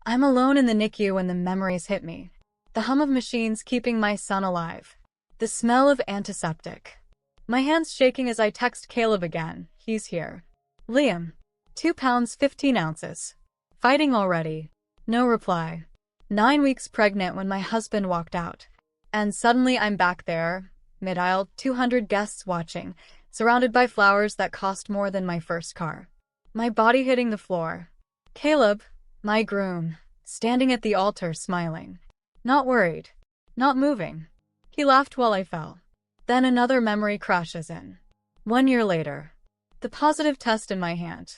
I'm alone in the NICU when the memories hit me. The hum of machines keeping my son alive. The smell of antiseptic. My hands shaking as I text Caleb again. He's here. Liam. 2 pounds 15 ounces. Fighting already. No reply. 9 weeks pregnant when my husband walked out. And suddenly I'm back there, mid-aisle, 200 guests watching, surrounded by flowers that cost more than my first car. My body hitting the floor. Caleb, my groom, standing at the altar smiling. Not worried. Not moving. He laughed while I fell. Then another memory crashes in. 1 year later. The positive test in my hand.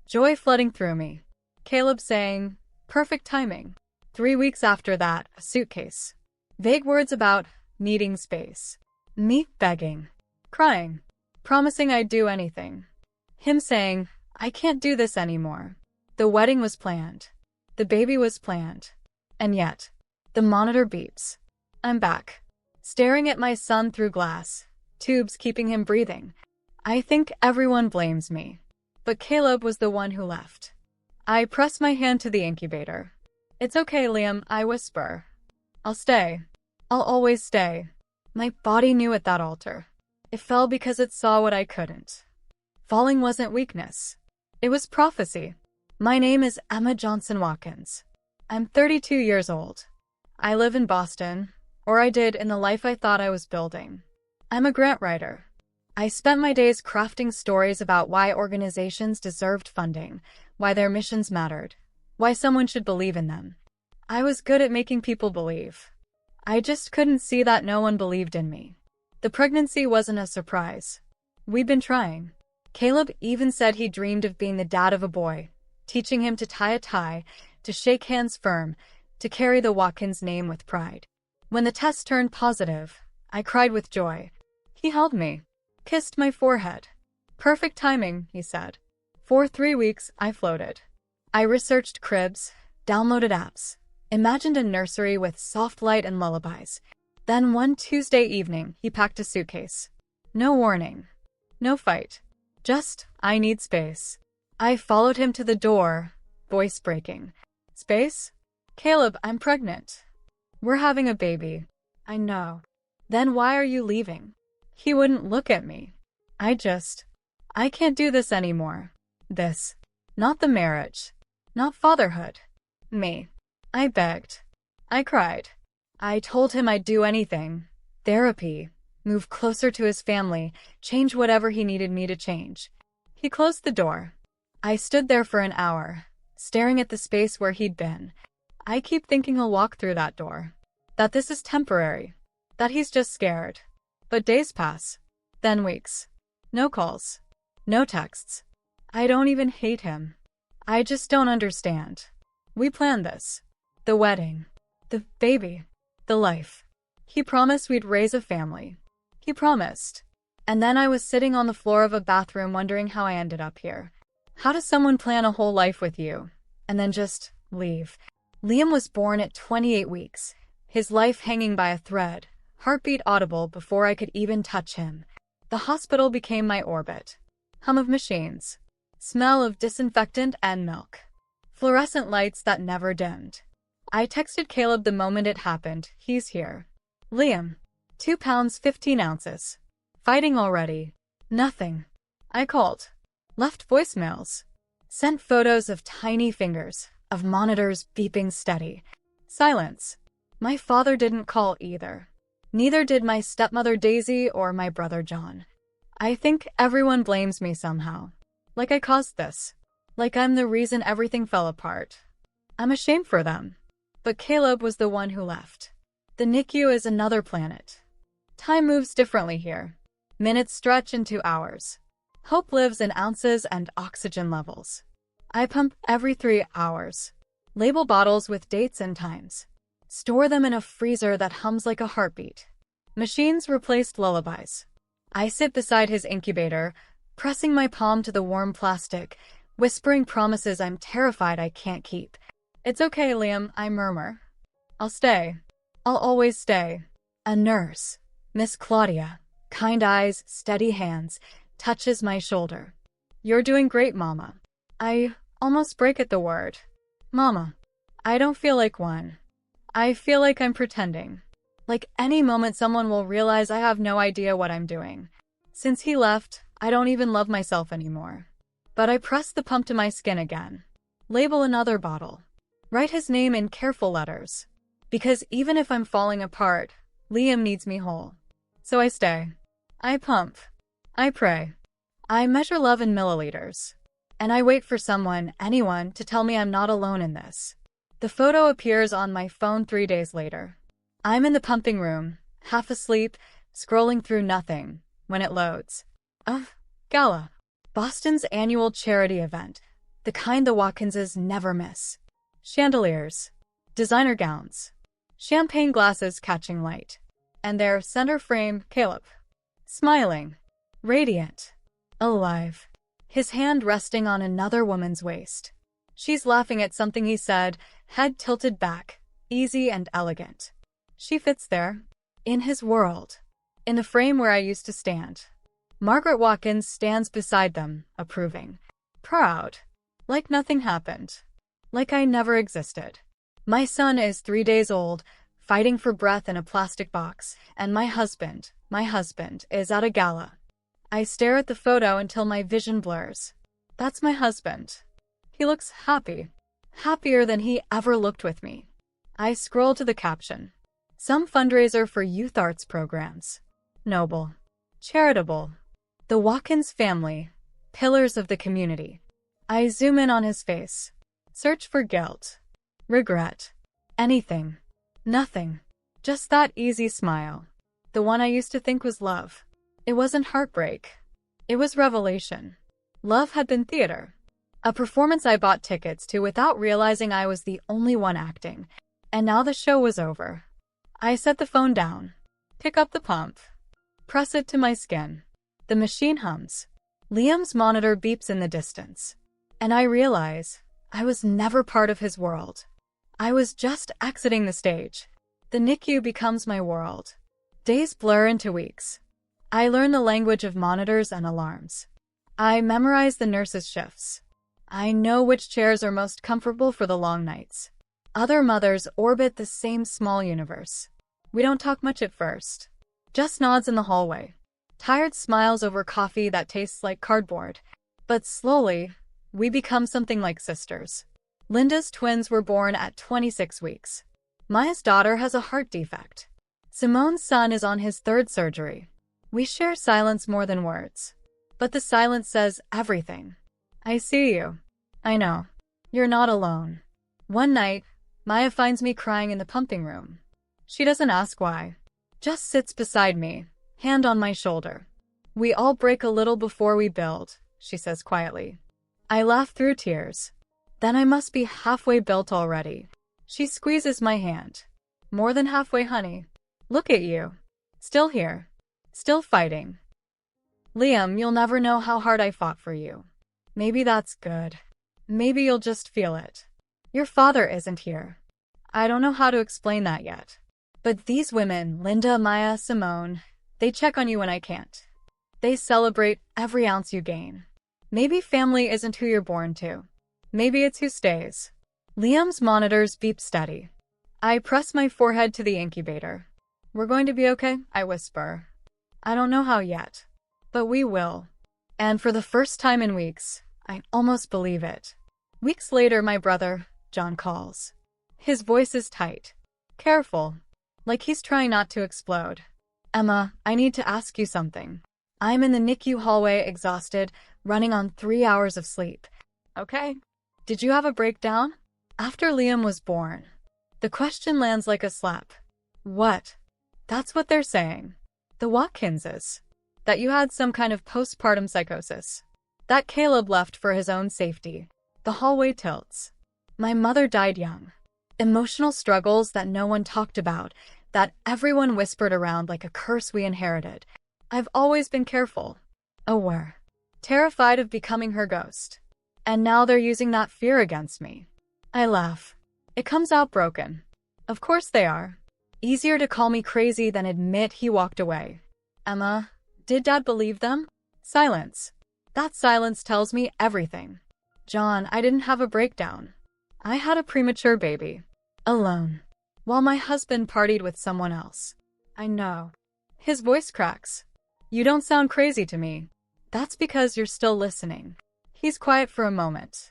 Joy flooding through me. Caleb saying, perfect timing. 3 weeks after that, a suitcase. Vague words about needing space. Me begging. Crying. Promising I'd do anything. Him saying, I can't do this anymore. The wedding was planned. The baby was planned. And yet, the monitor beeps. I'm back. Staring at my son through glass. Tubes keeping him breathing. I think everyone blames me. But Caleb was the one who left. I press my hand to the incubator. It's okay, Liam, I whisper. I'll stay. I'll always stay. My body knew at that altar. It fell because it saw what I couldn't. Falling wasn't weakness. It was prophecy. My name is Emma Johnson Watkins. I'm 32 years old. I live in Boston, or I did in the life I thought I was building. I'm a grant writer. I spent my days crafting stories about why organizations deserved funding, why their missions mattered, why someone should believe in them. I was good at making people believe. I just couldn't see that no one believed in me. The pregnancy wasn't a surprise. We'd been trying. Caleb even said he dreamed of being the dad of a boy, teaching him to tie a tie, to shake hands firm, to carry the Watkins name with pride. When the test turned positive, I cried with joy. He held me, kissed my forehead. Perfect timing, he said. For 3 weeks, I floated. I researched cribs, downloaded apps, imagined a nursery with soft light and lullabies. Then one Tuesday evening, he packed a suitcase. No warning. No fight. Just, I need space. I followed him to the door, voice breaking. Space? Caleb, I'm pregnant. We're having a baby. I know. Then why are you leaving? He wouldn't look at me. I can't do this anymore. This. Not the marriage. Not fatherhood. Me. I begged. I cried. I told him I'd do anything. Therapy. Move closer to his family. Change whatever he needed me to change. He closed the door. I stood there for an hour, staring at the space where he'd been. I keep thinking he'll walk through that door. That this is temporary. That he's just scared. But days pass. Then weeks. No calls. No texts. I don't even hate him. I just don't understand. We planned this. The wedding. The baby. The life. He promised we'd raise a family. He promised. And then I was sitting on the floor of a bathroom wondering how I ended up here. How does someone plan a whole life with you, and then just leave? Liam was born at 28 weeks, his life hanging by a thread, heartbeat audible before I could even touch him. The hospital became my orbit. Hum of machines. Smell of disinfectant and milk. Fluorescent lights that never dimmed. I texted Caleb the moment it happened. He's here. Liam. 2 pounds 15 ounces. Fighting already. Nothing. I called. Left voicemails. Sent photos of tiny fingers, of monitors beeping steady. Silence. My father didn't call either. Neither did my stepmother Daisy or my brother John. I think everyone blames me somehow. Like I caused this. Like I'm the reason everything fell apart. I'm ashamed for them. But Caleb was the one who left. The NICU is another planet. Time moves differently here. Minutes stretch into hours. Hope lives in ounces and oxygen levels. I pump every 3 hours. Label bottles with dates and times. Store them in a freezer that hums like a heartbeat. Machines replaced lullabies. I sit beside his incubator, pressing my palm to the warm plastic, whispering promises I'm terrified I can't keep. It's okay, Liam, I murmur. I'll stay. I'll always stay. A nurse, Miss Claudia, kind eyes, steady hands, touches my shoulder. You're doing great, Mama. I almost break at the word. Mama. I don't feel like one. I feel like I'm pretending. Like any moment someone will realize I have no idea what I'm doing. Since he left, I don't even love myself anymore. But I press the pump to my skin again. Label another bottle. Write his name in careful letters. Because even if I'm falling apart, Liam needs me whole. So I stay. I pump. I pray. I measure love in milliliters. And I wait for someone, anyone, to tell me I'm not alone in this. The photo appears on my phone 3 days later. I'm in the pumping room, half asleep, scrolling through nothing, when it loads. Gala. Boston's annual charity event. The kind the Watkinses never miss. Chandeliers. Designer gowns. Champagne glasses catching light. And their center frame, Caleb. Smiling. Radiant. Alive. His hand resting on another woman's waist. She's laughing at something he said, head tilted back, easy and elegant. She fits there. In his world. In the frame where I used to stand. Margaret Watkins stands beside them, approving. Proud. Like nothing happened. Like I never existed. My son is 3 days old, fighting for breath in a plastic box, and my husband, is at a gala. I stare at the photo until my vision blurs. That's my husband. He looks happy. Happier than he ever looked with me. I scroll to the caption. Some fundraiser for youth arts programs. Noble. Charitable. The Watkins family. Pillars of the community. I zoom in on his face. Search for guilt. Regret. Anything. Nothing. Just that easy smile. The one I used to think was love. It wasn't heartbreak. It was revelation. Love had been theater. A performance I bought tickets to without realizing I was the only one acting. And now the show was over. I set the phone down. Pick up the pump. Press it to my skin. The machine hums. Liam's monitor beeps in the distance. And I realize I was never part of his world. I was just exiting the stage. The NICU becomes my world. Days blur into weeks. I learn the language of monitors and alarms. I memorize the nurses' shifts. I know which chairs are most comfortable for the long nights. Other mothers orbit the same small universe. We don't talk much at first. Just nods in the hallway. Tired smiles over coffee that tastes like cardboard. But slowly, we become something like sisters. Linda's twins were born at 26 weeks. Maya's daughter has a heart defect. Simone's son is on his 3rd surgery. We share silence more than words. But the silence says everything. I see you. I know. You're not alone. One night, Maya finds me crying in the pumping room. She doesn't ask why. Just sits beside me, hand on my shoulder. We all break a little before we build, she says quietly. I laugh through tears. Then I must be halfway built already. She squeezes my hand. More than halfway, honey. Look at you. Still here. Still fighting. Liam, you'll never know how hard I fought for you. Maybe that's good. Maybe you'll just feel it. Your father isn't here. I don't know how to explain that yet. But these women, Linda, Maya, Simone, they check on you when I can't. They celebrate every ounce you gain. Maybe family isn't who you're born to. Maybe it's who stays. Liam's monitors beep steady. I press my forehead to the incubator. We're going to be okay, I whisper. I don't know how yet. But we will. And for the first time in weeks, I almost believe it. Weeks later, my brother, John, calls. His voice is tight. Careful. Like he's trying not to explode. Emma, I need to ask you something. I'm in the NICU hallway, exhausted, running on 3 hours of sleep. Okay. Did you have a breakdown? After Liam was born. The question lands like a slap. What? That's what they're saying. The Watkinses. That you had some kind of postpartum psychosis. That Caleb left for his own safety. The hallway tilts. My mother died young. Emotional struggles that no one talked about, that everyone whispered around like a curse we inherited. I've always been careful. Aware. Terrified of becoming her ghost. And now they're using that fear against me. I laugh. It comes out broken. Of course they are. Easier to call me crazy than admit he walked away. Emma, did Dad believe them? Silence. That silence tells me everything. John, I didn't have a breakdown. I had a premature baby. Alone. While my husband partied with someone else. I know. His voice cracks. You don't sound crazy to me. That's because you're still listening. He's quiet for a moment.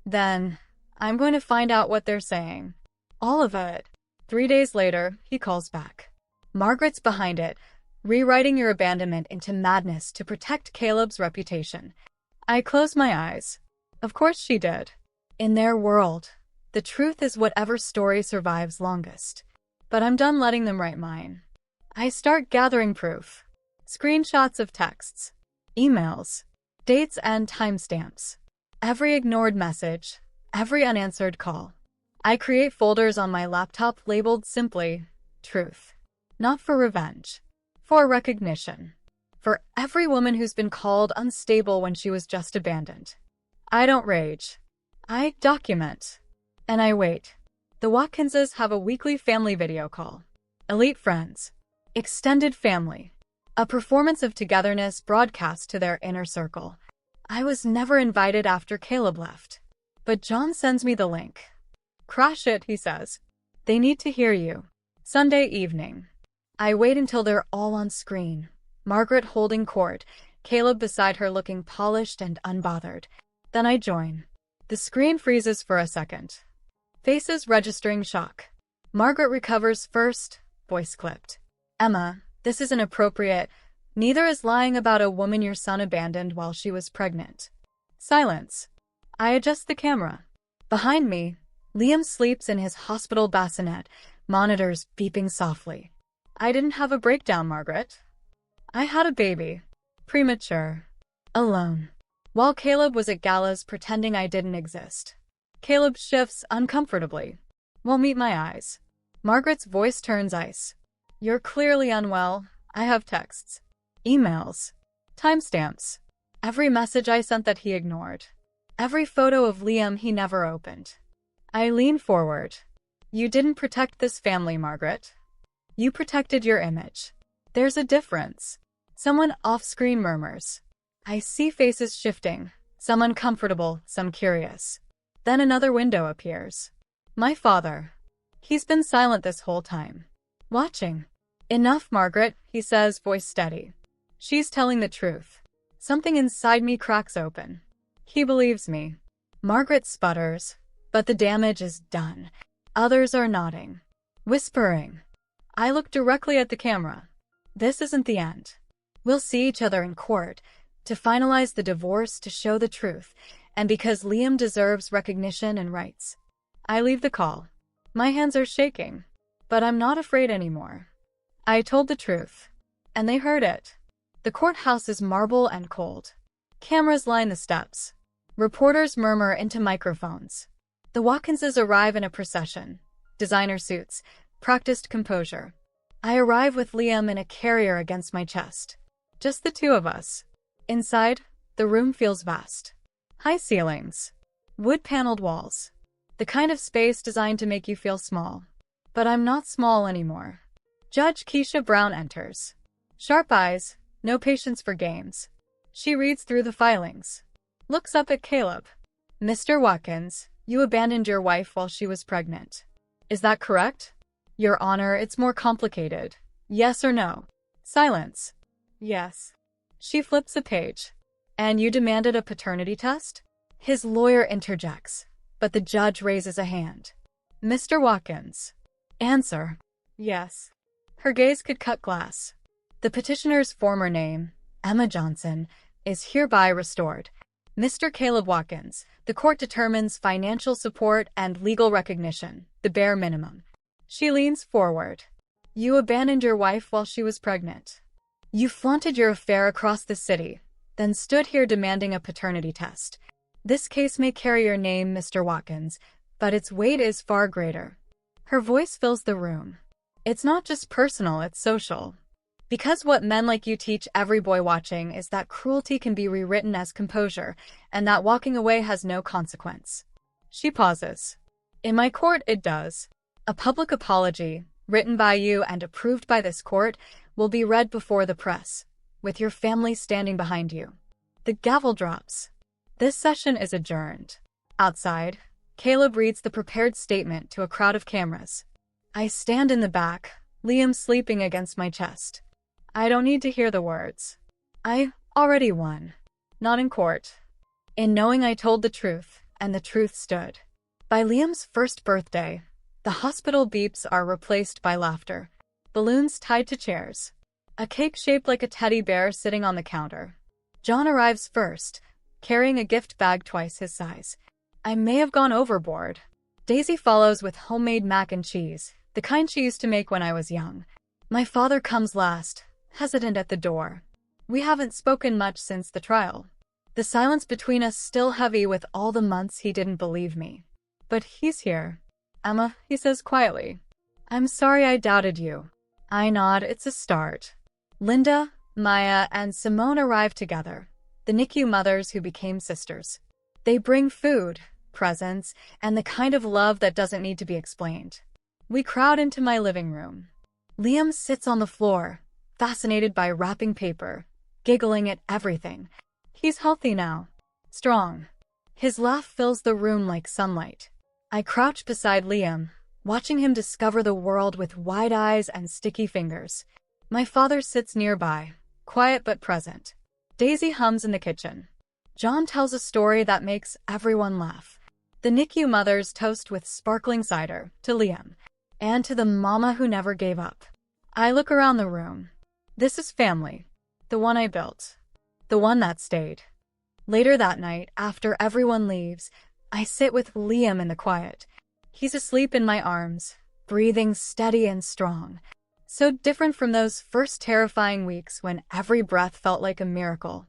Then, I'm going to find out what they're saying. All of it. 3 days later, he calls back. Margaret's behind it, rewriting your abandonment into madness to protect Caleb's reputation. I closed my eyes. Of course she did. In their world, the truth is whatever story survives longest. But I'm done letting them write mine. I start gathering proof. Screenshots of texts, emails, dates and timestamps. Every ignored message, every unanswered call. I create folders on my laptop labeled simply, Truth. Not for revenge. For recognition. For every woman who's been called unstable when she was just abandoned. I don't rage. I document. And I wait. The Watkinses have a weekly family video call. Elite friends. Extended family. A performance of togetherness broadcast to their inner circle. I was never invited after Caleb left. But John sends me the link. Crash it, he says. They need to hear you. Sunday evening. I wait until they're all on screen. Margaret holding court, Caleb beside her looking polished and unbothered. Then I join. The screen freezes for a second. Faces registering shock. Margaret recovers first, voice clipped. Emma, this is inappropriate. Neither is lying about a woman your son abandoned while she was pregnant. Silence. I adjust the camera. Behind me, Liam sleeps in his hospital bassinet, monitors beeping softly. I didn't have a breakdown, Margaret. I had a baby. Premature. Alone. While Caleb was at galas pretending I didn't exist. Caleb shifts uncomfortably. Won't meet my eyes. Margaret's voice turns ice. You're clearly unwell. I have texts. Emails. Timestamps. Every message I sent that he ignored. Every photo of Liam he never opened. I lean forward. You didn't protect this family, Margaret. You protected your image. There's a difference. Someone off-screen murmurs. I see faces shifting, some uncomfortable, some curious. Then another window appears. My father. He's been silent this whole time. Watching. Enough, Margaret, he says, voice steady. She's telling the truth. Something inside me cracks open. He believes me. Margaret sputters, but the damage is done. Others are nodding. Whispering. I look directly at the camera. This isn't the end. We'll see each other in court, to finalize the divorce, to show the truth, and because Liam deserves recognition and rights. I leave the call. My hands are shaking, but I'm not afraid anymore. I told the truth, and they heard it. The courthouse is marble and cold. Cameras line the steps. Reporters murmur into microphones. The Watkinses arrive in a procession. Designer suits, practiced composure. I arrive with Liam in a carrier against my chest. Just the two of us. Inside, the room feels vast. High ceilings. Wood-paneled walls. The kind of space designed to make you feel small. But I'm not small anymore. Judge Keisha Brown enters. Sharp eyes, no patience for games. She reads through the filings. Looks up at Caleb. Mr. Watkins, you abandoned your wife while she was pregnant. Is that correct? Your Honor, it's more complicated. Yes or no? Silence. Yes. She flips a page. And you demanded a paternity test? His lawyer interjects, but the judge raises a hand. Mr. Watkins. Answer. Yes. Her gaze could cut glass. The petitioner's former name, Emma Johnson, is hereby restored. Mr. Caleb Watkins, the court determines financial support and legal recognition, the bare minimum. She leans forward. You abandoned your wife while she was pregnant. You flaunted your affair across the city, then stood here demanding a paternity test. This case may carry your name, Mr. Watkins, but its weight is far greater. Her voice fills the room. It's not just personal, it's social. Because what men like you teach every boy watching is that cruelty can be rewritten as composure, and that walking away has no consequence. She pauses. In my court, it does. A public apology, written by you and approved by this court, will be read before the press, with your family standing behind you. The gavel drops. This session is adjourned. Outside, Caleb reads the prepared statement to a crowd of cameras. I stand in the back, Liam sleeping against my chest. I don't need to hear the words. I already won. Not in court. In knowing I told the truth, and the truth stood. By Liam's first birthday, the hospital beeps are replaced by laughter. Balloons tied to chairs. A cake shaped like a teddy bear sitting on the counter. John arrives first, carrying a gift bag twice his size. I may have gone overboard. Daisy follows with homemade mac and cheese, the kind she used to make when I was young. My father comes last, hesitant at the door. We haven't spoken much since the trial. The silence between us still heavy with all the months he didn't believe me. But he's here. Emma, he says quietly. I'm sorry I doubted you. I nod, it's a start. Linda, Maya, and Simone arrive together, the NICU mothers who became sisters. They bring food, presents, and the kind of love that doesn't need to be explained. We crowd into my living room. Liam sits on the floor, fascinated by wrapping paper, giggling at everything. He's healthy now. Strong. His laugh fills the room like sunlight. I crouch beside Liam, watching him discover the world with wide eyes and sticky fingers. My father sits nearby, quiet but present. Daisy hums in the kitchen. John tells a story that makes everyone laugh. The NICU mothers toast with sparkling cider to Liam, and to the mama who never gave up. I look around the room. This is family. The one I built. The one that stayed. Later that night, after everyone leaves, I sit with Liam in the quiet. He's asleep in my arms, breathing steady and strong. So different from those first terrifying weeks when every breath felt like a miracle.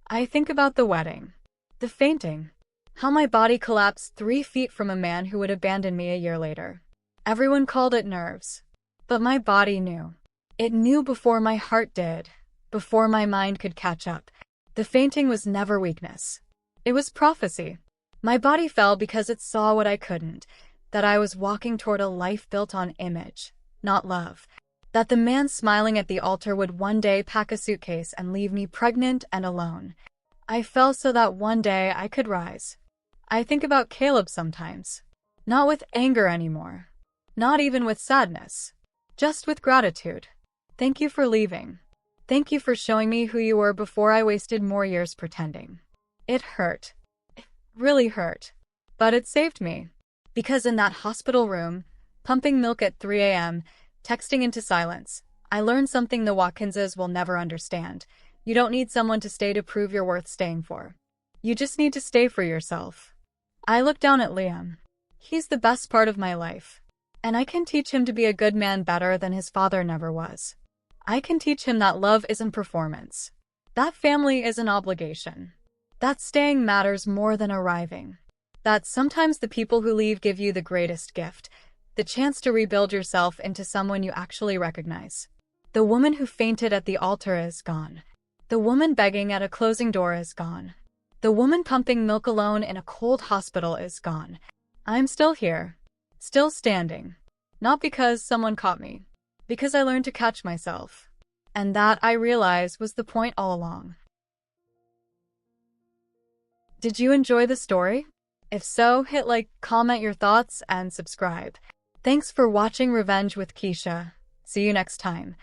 I think about the wedding, the fainting, how my body collapsed 3 feet from a man who would abandon me a year later. Everyone called it nerves, but my body knew. It knew before my heart did, before my mind could catch up. The fainting was never weakness. It was prophecy. My body fell because it saw what I couldn't, that I was walking toward a life built on image, not love. That the man smiling at the altar would one day pack a suitcase and leave me pregnant and alone. I fell so that one day I could rise. I think about Caleb sometimes. Not with anger anymore. Not even with sadness. Just with gratitude. Thank you for leaving. Thank you for showing me who you were before I wasted more years pretending. It hurt. It really hurt. But it saved me. Because in that hospital room, pumping milk at 3 a.m., texting into silence, I learned something the Watkinses will never understand. You don't need someone to stay to prove you're worth staying for. You just need to stay for yourself. I look down at Liam. He's the best part of my life. And I can teach him to be a good man better than his father never was. I can teach him that love isn't performance. That family is an obligation. That staying matters more than arriving. That sometimes the people who leave give you the greatest gift, the chance to rebuild yourself into someone you actually recognize. The woman who fainted at the altar is gone. The woman begging at a closing door is gone. The woman pumping milk alone in a cold hospital is gone. I'm still here. Still standing. Not because someone caught me. Because I learned to catch myself. And that, I realize, was the point all along. Did you enjoy the story? If so, hit like, comment your thoughts, and subscribe. Thanks for watching Revenge with Keisha. See you next time.